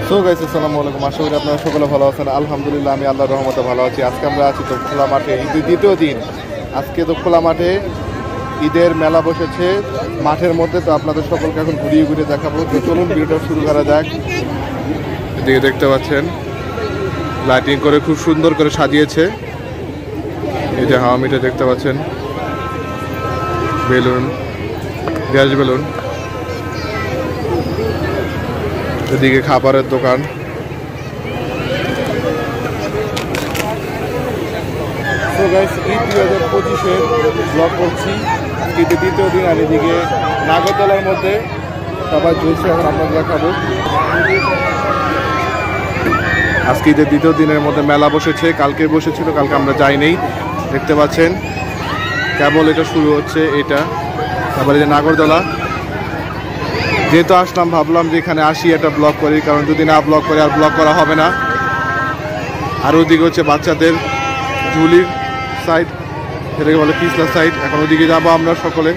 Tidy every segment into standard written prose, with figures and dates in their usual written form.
So guys আসসালামু আলাইকুম, আশা করি আপনারা সকলে ভালো আছেন। আলহামদুলিল্লাহ আমি আল্লাহর রহমতে ভালো আছি। আজকে আমরা আছি তো খোলা মাঠে, ঈদের দ্বিতীয় দিন। আজকে তো খোলা মাঠে ঈদের মেলা বসেছে মাঠের মধ্যে। তো আপনাদের সকলকে এখন ঘুরিয়ে ঘুরিয়ে দেখাবো। তো চলুন ভিডিওটা শুরু করা যাক। এদিকে দেখতে পাচ্ছেন লাইটিং করে খুব সুন্দর করে সাজিয়েছে। এই যে হাওয়া মিঠাই দেখতে পাচ্ছেন, বেলুন, গ্যাস বেলুন, এদিকে খাবারের দোকান। তো গাইস ঈদ 2025-এর ব্লগ করছি, ঈদের দ্বিতীয় দিন। আর এদিকে নাগরদোলার মধ্যে সবাই চলছে, এখন আপনাদের দেখাবো। আজকে ঈদের দ্বিতীয় দিনের মধ্যে মেলা বসেছে, কালকে বসেছিল, কালকে আমরা যাইনি। দেখতে পাচ্ছেন কেবল এটা শুরু হচ্ছে, এটা তারপরে যে নাগরদোলা। যেহেতু আসলাম ভাবলাম যে এখানে আসি একটা ব্লগ করি, কারণ যদি না ব্লগ করে আর ব্লগ করা হবে না। আর ওদিকে হচ্ছে বাচ্চাদের ঝুলির সাইড, যেটাকে বলে পিছলা সাইড। এখন ওদিকে যাবো আমরা সকলে,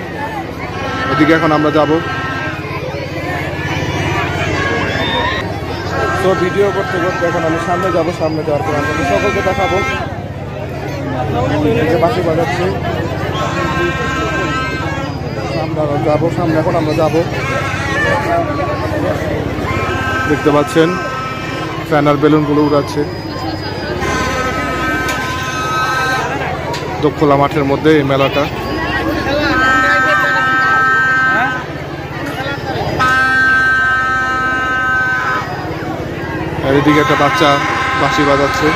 ওদিকে এখন আমরা যাব। তো ভিডিও করতে করতে এখন আমি সামনে যাব, সামনে যাওয়ার পর আপনাদের সকলকে দেখাবো। বাসি বাজাচ্ছে, আমরা যাবো সামনে, এখন আমরা যাব। দেখতে পাচ্ছেন ফ্যানার বেলুনগুলো উড়াচ্ছে খোলা মাঠের মধ্যে এই মেলাটা। আর এদিকে একটা বাচ্চা বাঁশি বাজাচ্ছে।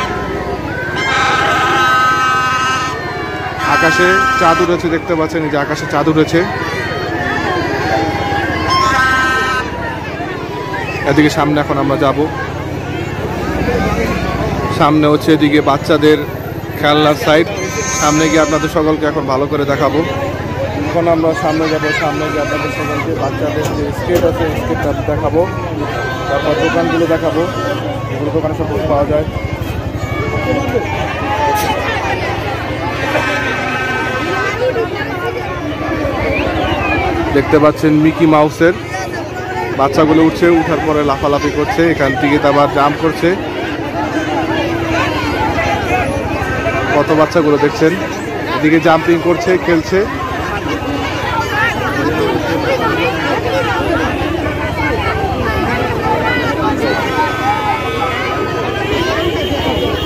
আকাশে চাঁদ উঠেছে, দেখতে পাচ্ছেন এই যে আকাশে চাঁদ উঠেছে। এদিকে সামনে এখন আমরা যাব। সামনে হচ্ছে এদিকে বাচ্চাদের খেলনার সাইড, সামনে গিয়ে আপনাদের সকলকে এখন ভালো করে দেখাবো। এখন আমরা সামনে যাব, সামনে গিয়ে আপনাদের সকলকে বাচ্চাদের যে স্কেট আছে স্কেটটা দেখাবো। তারপর দোকানগুলো দেখাবো, এগুলো দোকানে সব কিছু পাওয়া যায়। দেখতে পাচ্ছেন মিকি মাউসের বাচ্চাগুলো উঠছে, উঠার পরে লাফালাফি করছে, এখান থেকে আবার জাম্প করছে। কত বাচ্চাগুলো দেখছেন, এদিকে জাম্পিং করছে, খেলছে।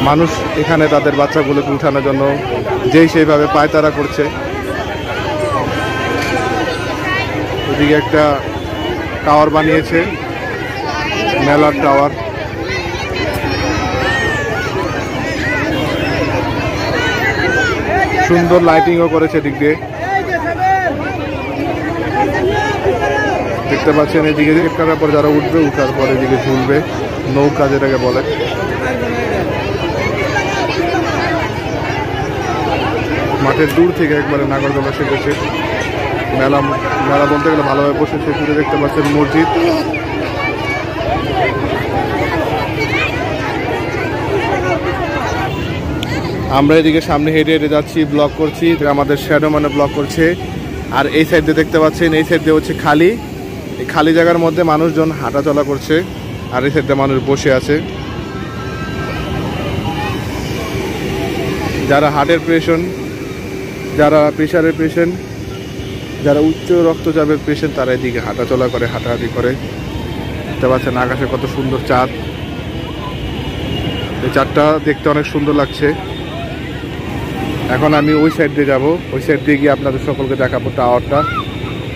মানুষ এখানে তাদের বাচ্চাগুলোকে উঠানোর জন্য যেই সেইভাবে পায়তারা করছে। এদিকে একটা টাওয়ার বানিয়েছে, মেলার টাওয়ার। সুন্দর লাইটিংও করেছে দিক দিয়ে, দেখতে পাচ্ছেন। এদিকে করার পর যারা উঠবে, উঠার পর এদিকে ঝুলবে, নৌকা যেটাকে বলে। মাঠের দূর থেকে একবারে নাগরদোলা সেজেছে। মেলা মেলা বলতে গেলে ভালোভাবে বসেছে। ঘুরে দেখতে পাচ্ছেন মসজিদ। আমরা এদিকে সামনে হেঁটে হেঁটে যাচ্ছি, ব্লগ করছি। আমাদের শ্যাডো মানে ব্লগ করছে। আর এই সাইড দিয়ে দেখতে পাচ্ছেন, এই সাইড দিয়ে হচ্ছে খালি, এই খালি জায়গার মধ্যে মানুষজন হাঁটা চলা করছে। আর এই সাইড দিয়ে মানুষ বসে আছে। যারা হার্টের পেশেন্ট, যারা প্রেশারের পেশেন্ট, যারা উচ্চ রক্তচাপের পেশেন্ট, তারা এদিকে হাঁটা চলা করে, হাঁটাহাঁটি করে। দেখতে পাচ্ছেন আকাশে কত সুন্দর চাঁদ। এই চাঁদটা দেখতে অনেক সুন্দর লাগছে। এখন আমি ওই সাইড দিয়ে যাবো, ওই সাইড দিয়ে গিয়ে আপনাদের সকলকে দেখাবো টাওয়ারটা।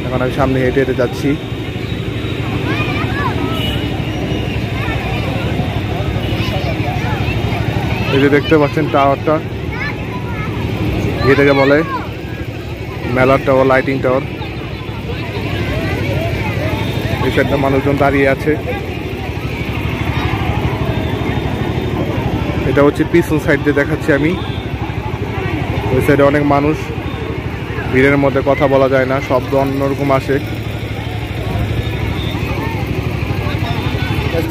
এখন আমি সামনে হেঁটে হেঁটে যাচ্ছি। এই যে দেখতে পাচ্ছেন টাওয়ারটা, এটাকে বলে মেলার টাওয়ার, লাইটিং টাওয়ার। এই সাইডটা মানুষজন দাঁড়িয়ে আছে। এটা হচ্ছে পিছন সাইড দিয়ে দেখাচ্ছি আমি। ওই সাইডে অনেক মানুষ, ভিড়ের মধ্যে কথা বলা যায় না, শব্দ অন্যরকম আসে।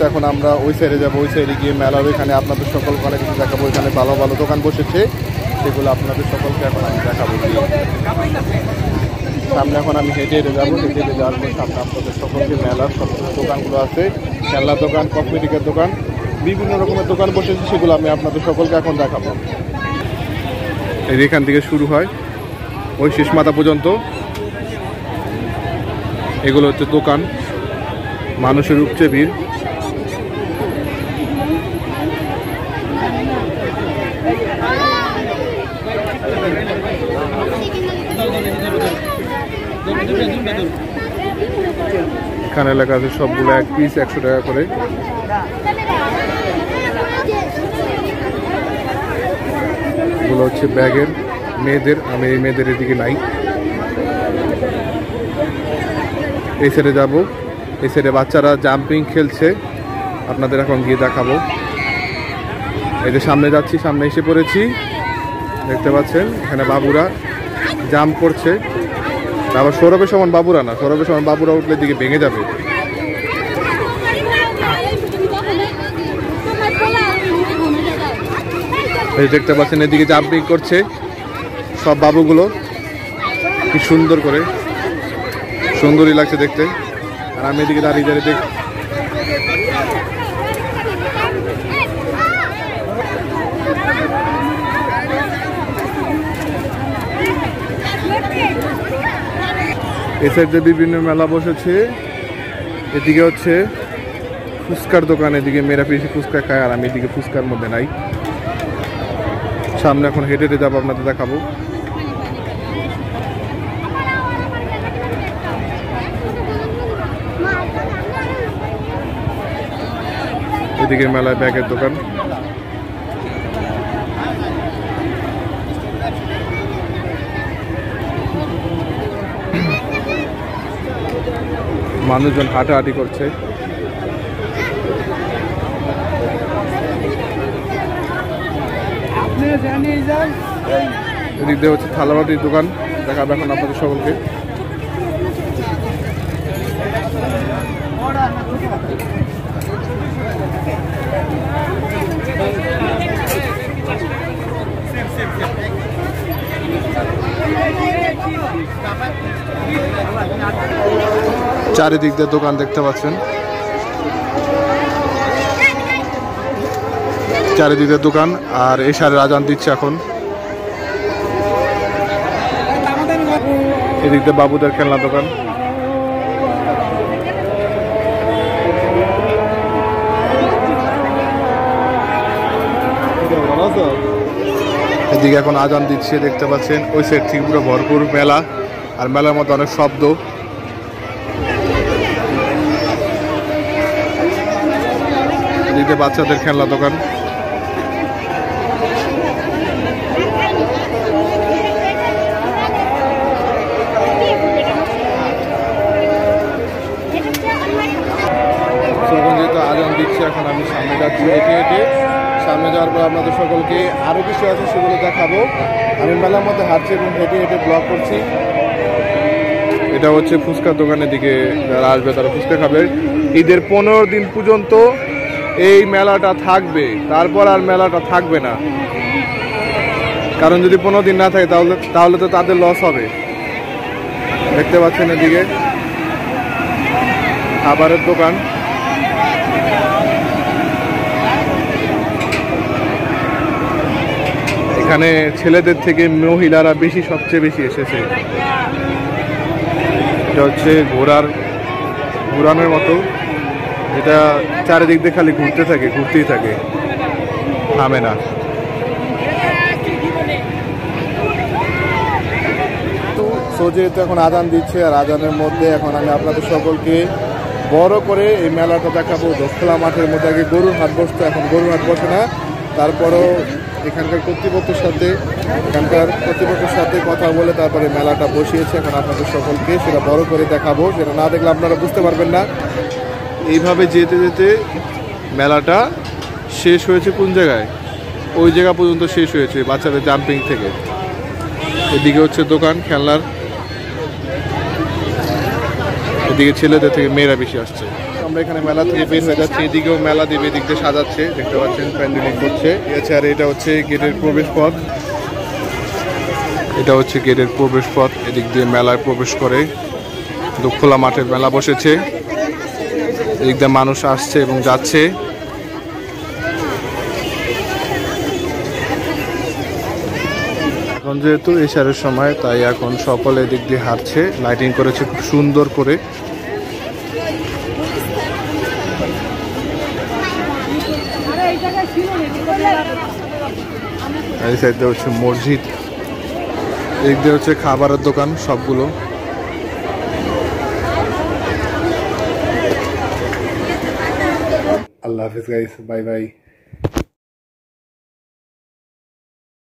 এখন আমরা ওই সাইডে যাবো, ওই সাইডে গিয়ে মেলার ওইখানে আপনাদের সকলকে অনেক কিছু দেখাবো। ওইখানে ভালো ভালো দোকান বসেছে, সেগুলো আপনাদের সকলকে এখন আমি দেখাবো। সামনে এখন আমি হেঁটে হেঁটে যাবো, হেঁটে হেঁটে যাওয়ার পর সামনে আপনাদের সকলকে মেলার সব দোকানগুলো আছে খেলনার দোকান, কসমেটিকের দোকান, বিভিন্ন রকমের দোকান বসেছে, সেগুলো আমি আপনাদের সকলকে এখন দেখাবো। এখান থেকে শুরু হয় ওই শেষ মাথা পর্যন্ত, এগুলো হচ্ছে দোকান, মানুষের উপচে ভিড়। এখানে লেখা আছে সবগুলো এক পিস 100 টাকা করে। এগুলো হচ্ছে ব্যাগের, মেয়েদের। আমি এই মেয়েদের এদিকে নাই, এই সাইডে যাবো। এই সাইডে বাচ্চারা জাম্পিং খেলছে, আপনাদের এখন গিয়ে দেখাবো। এই যে সামনে যাচ্ছি, সামনে এসে পড়েছি, দেখতে পাচ্ছেন এখানে বাবুরা জাম্প করছে। আবার সৌরভের সমান বাবুরা না, সৌরভের সমান বাবুরা উঠলে দিকে ভেঙে যাবে। এই দেখতে পাচ্ছেন এদিকে জাম্পিং করছে সব বাবুগুলো, কি সুন্দর করে, সুন্দরই লাগছে দেখতে। আর আমি এদিকে দাঁড়িয়ে দাঁড়িয়ে দেখ, এই সাইডে বিভিন্ন মেলা বসেছে। এদিকে হচ্ছে ফুচকার দোকান, এদিকে মেয়েরা বেশি ফুচকা খায়, আর আমি এদিকে ফুচকার মধ্যে নাই। সামনে এখন হেঁটে হেঁটে যাবো, আপনাদের দেখাবো। এদিকে মেলায় ব্যাগের দোকান, মানুষজন হাঁটাহাঁটি করছে। এদিক দিয়ে হচ্ছে থালাবাটির দোকান, দেখাবো এখন আপনাদের সকলকে। চারিদিক দিয়ে দোকান দেখতে পাচ্ছেন, চারিদিকে দোকান। আর এই সারে আজান দিচ্ছে এখন। এদিক দিয়ে বাবুদের খেলনা দোকান, এদিকে এখন আজান দিচ্ছে, দেখতে পাচ্ছেন। ওই সাইড থেকে পুরো ভরপুর মেলা, আর মেলার মধ্যে অনেক শব্দ। এদিকে বাচ্চাদের খেলনা দোকান, এখন যেহেতু আজান দিচ্ছে, এখন আমি সামনে যাচ্ছি হেঁটে হেঁটে। সামনে যাওয়ার পর আপনাদের সকলকে আরও কিছু আছে সেগুলো দেখাবো। আমি মেলার মধ্যে হাঁটছি এবং হেঁটে হেঁটে ব্লগ করছি। এটা হচ্ছে ফুচকার দোকানের দিকে, যারা আসবে তারা ফুচকা খাবে। ঈদের 15 দিন পর্যন্ত এই মেলাটা থাকবে, তারপর আর মেলাটা থাকবে না। কারণ যদি 15 দিন না থাকে তাহলে তো তাদের লস হবে। দেখতে পাচ্ছেন এদিকে খাবারের দোকান, এখানে ছেলেদের থেকে মহিলারা সবচেয়ে বেশি এসেছে। এটা হচ্ছে ঘোরানোর মতো, এটা চারিদিক দিয়ে খালি ঘুরতেই থাকে, থামে না। তো যেহেতু এখন আজান দিচ্ছে, আর আজানের মধ্যে এখন আমি আপনাদের সকলকে বড় করে এই মেলাটা দেখাবো। খোলা মাঠের মধ্যে আগে গরুর হাট বসতো, এখন গরুর হাট বসে না। তারপরও এখানকার কর্তৃপক্ষের সাথে কথা বলে তারপরে মেলাটা বসিয়েছে। এখন আপনাদের সকলকে সেটা বড় করে দেখাবো, সেটা না দেখলে আপনারা বুঝতে পারবেন না। এইভাবে যেতে যেতে মেলাটা শেষ হয়েছে কোন জায়গায়, ওই জায়গা পর্যন্ত শেষ হয়েছে বাচ্চাদের জাম্পিং থেকে। এদিকে হচ্ছে দোকান খেলনার, এদিকে ছেলেদের থেকে মেয়েরা বেশি আসছে। আমরা এখানে মেলা থেকে বের হয়ে যাচ্ছি, এদিকেও মেলা দিবে, এদিক দিয়ে সাজাচ্ছে, দেখতে পাচ্ছেন প্যান্ডেলিং করছে। আর এটা হচ্ছে গেটের প্রবেশ পথ, এটা হচ্ছে গেটের প্রবেশ পথ। এদিক দিয়ে মেলায় প্রবেশ করে খোলা মাঠের মেলা বসেছে। এদিক দিয়ে মানুষ আসছে এবং যাচ্ছে। এখন যেহেতু এশারের সময়, তাই এখন সকলে দিক দিয়ে হাঁটছে। লাইটিং করেছে খুব সুন্দর করে। এই সাইডে হচ্ছে মসজিদ, এদিক দিয়ে হচ্ছে খাবারের দোকান সবগুলো। আল্লাহ হাফেজ গাইস, বাই বাই।